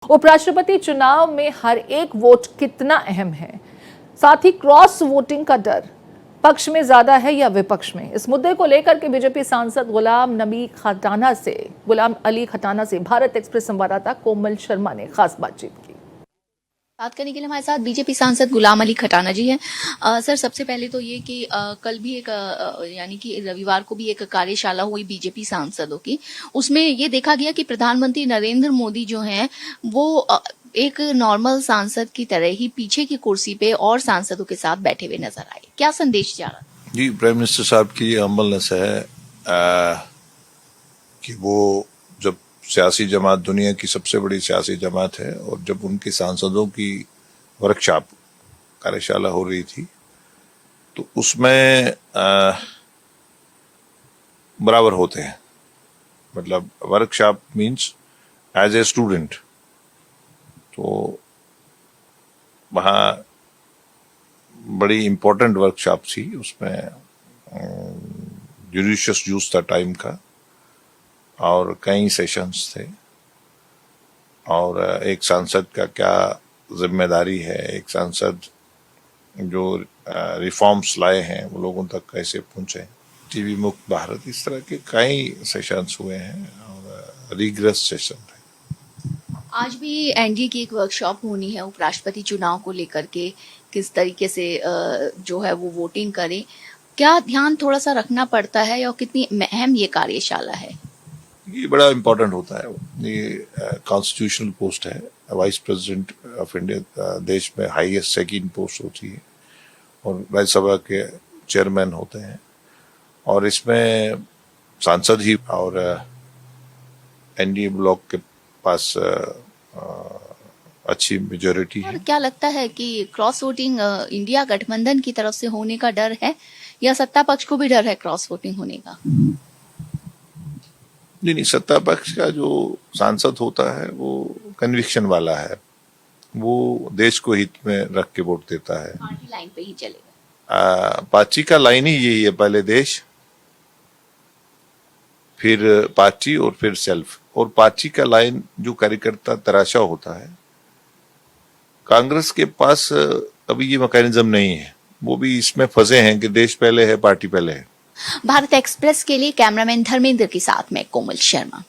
उपराष्ट्रपति चुनाव में हर एक वोट कितना अहम है, साथ ही क्रॉस वोटिंग का डर पक्ष में ज्यादा है या विपक्ष में, इस मुद्दे को लेकर के बीजेपी सांसद गुलाम अली खटाना से भारत एक्सप्रेस संवाददाता कोमल शर्मा ने खास बातचीत की। बात करने के लिए हमारे साथ बीजेपी सांसद गुलाम अली खटाना जी हैं। सर, सबसे पहले तो ये कि कल भी एक यानी कि रविवार को भी एक कार्यशाला हुई बीजेपी सांसदों की। उसमें ये देखा गया कि प्रधानमंत्री नरेंद्र मोदी जो हैं वो एक नॉर्मल सांसद की तरह ही पीछे की कुर्सी पे और सांसदों के साथ बैठे हुए नजर आए। क्या संदेश जा रहा? जी, प्राइम मिनिस्टर साहब की हम्बलनेस है कि वो जब सियासी जमात दुनिया की सबसे बड़ी सियासी जमात है और जब उनके सांसदों की वर्कशॉप कार्यशाला हो रही थी तो उसमें बराबर होते हैं। मतलब workshop means as a student, तो वहाँ बड़ी इम्पोर्टेंट वर्कशॉप थी। उसमें जुडिशियस यूज था टाइम का और कई सेशंस थे और एक सांसद का क्या जिम्मेदारी है, एक सांसद जो रिफॉर्म्स लाए हैं वो लोगों तक कैसे पहुंचे, टीबी मुक्त भारत, इस तरह के कई सेशंस हुए हैं और रिग्रेस सेशन है। आज भी एनडीए की एक वर्कशॉप होनी है उपराष्ट्रपति चुनाव को लेकर के, किस तरीके से जो है वो वोटिंग करें, क्या ध्यान थोड़ा सा रखना पड़ता है और कितनी अहम ये कार्यशाला है? ये बड़ा इम्पोर्टेंट होता है। ये कॉन्स्टिट्यूशनल पोस्ट है, वाइस प्रेसिडेंट ऑफ इंडिया देश में हाईएस्ट सेकंड पोस्ट होती है और राज्यसभा के चेयरमैन होते हैं और इसमें सांसद ही और एनडीए ब्लॉक के पास अच्छी मेजोरिटी है। और क्या लगता है कि क्रॉस वोटिंग इंडिया गठबंधन की तरफ से होने का डर है या सत्ता पक्ष को भी डर है क्रॉस वोटिंग होने का? नहीं, सत्ता पक्ष का जो सांसद होता है वो कन्विक्शन वाला है, वो देश को हित में रख के वोट देता है। पार्टी लाइन पे ही चलेगा। पार्टी का लाइन ही यही है, पहले देश, फिर पार्टी और फिर सेल्फ। और पार्टी का लाइन जो कार्यकर्ता तराशा होता है, कांग्रेस के पास अभी ये मैकेनिज्म नहीं है, वो भी इसमें फंसे हैं कि देश पहले है पार्टी पहले है। भारत एक्सप्रेस के लिए कैमरामैन धर्मेंद्र के साथ में कोमल शर्मा।